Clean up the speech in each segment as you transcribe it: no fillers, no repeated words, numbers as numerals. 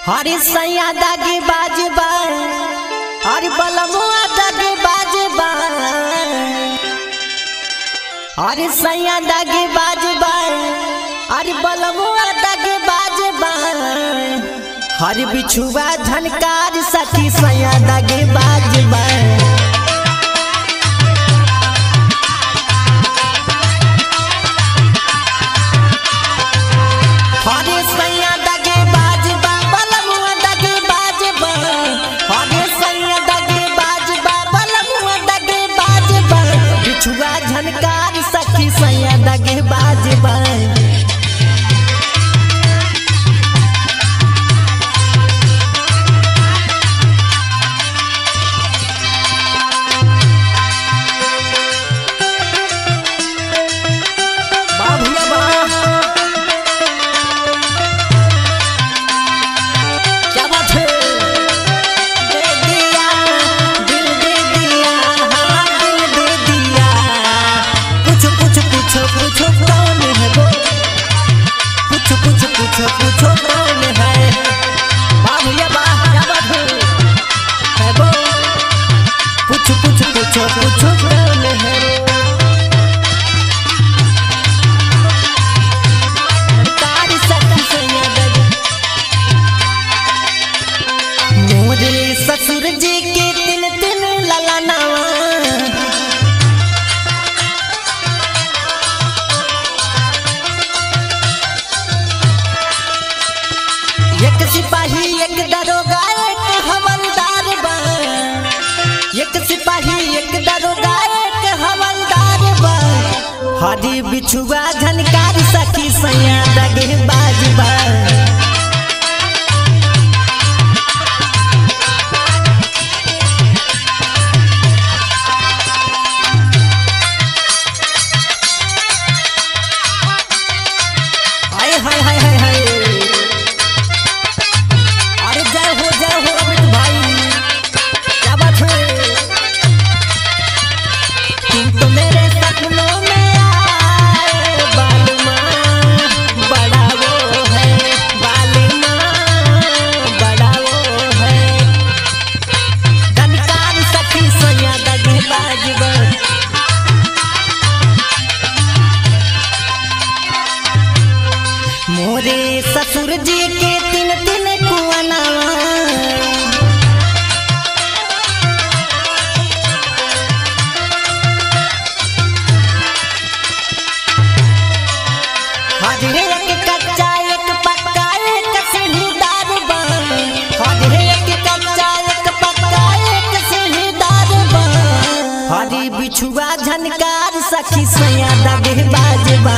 हरी सैया दागी बाजबा हरी बलमुआ दागी बाजबा हरी सैया दागी बाजबा हरी बलमुआ दागी बाजबा हरी बिछुआ झनकार सखी सैया दागी बाजबा झनकार सखी सैया दागी बाजबा पूछो कौन है भैया क्या बात है वो पूछो कौन है तारी सखी सैया दागी मोरे ससुर जी के तिन तिन ललनावा एक सिपाही एक दरोगा एक हवलदार बा एक सिपाही एक दरोगा एक हवलदार बा हरी बिछुआ झनकार सखी सैया दागी बाजबा हाय हाय हाय हाय हाय मोरे ससुर जी के तिन तिन कुआनावा हरे एक कच्चा एक पक्का एक सीढ़ीदार बा हरे एक कच्चा एक पक्का एक सीढ़ीदार बा हरी बिछुआ झनकार सखी सैया दागी बाजबा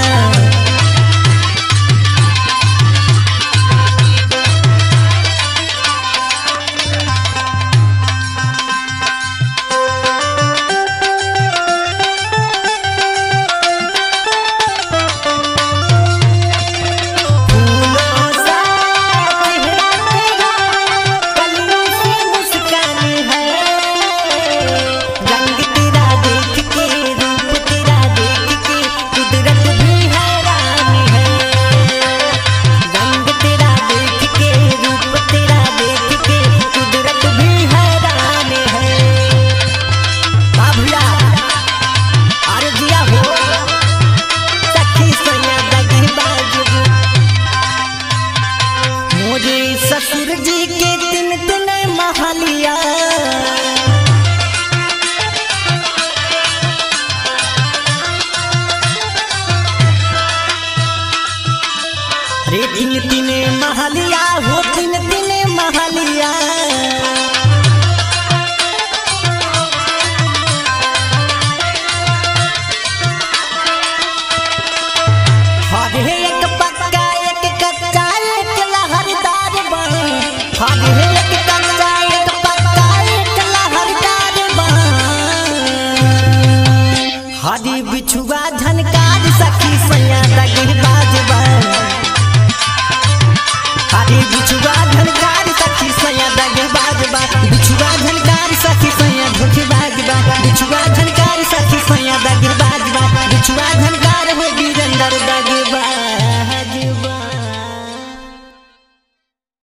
ससुर जी के तिन तिन महलिया रे तिन तिन महलिया हो तिन तिन महलिया हरे एक पक्का एक कच्चा एक लहरदार बा हरे एक कच्चा एक पक्का एक लहरदार बा हरी बिछुआ झनकार सखी सैया दागी बाजबा हरी बिछुआ झनकार सखी सैया दागी बाजबा बिछुआ झनकार सखी सैया धोखे बाजबा बिछुआ झनकार सखी सैया दागी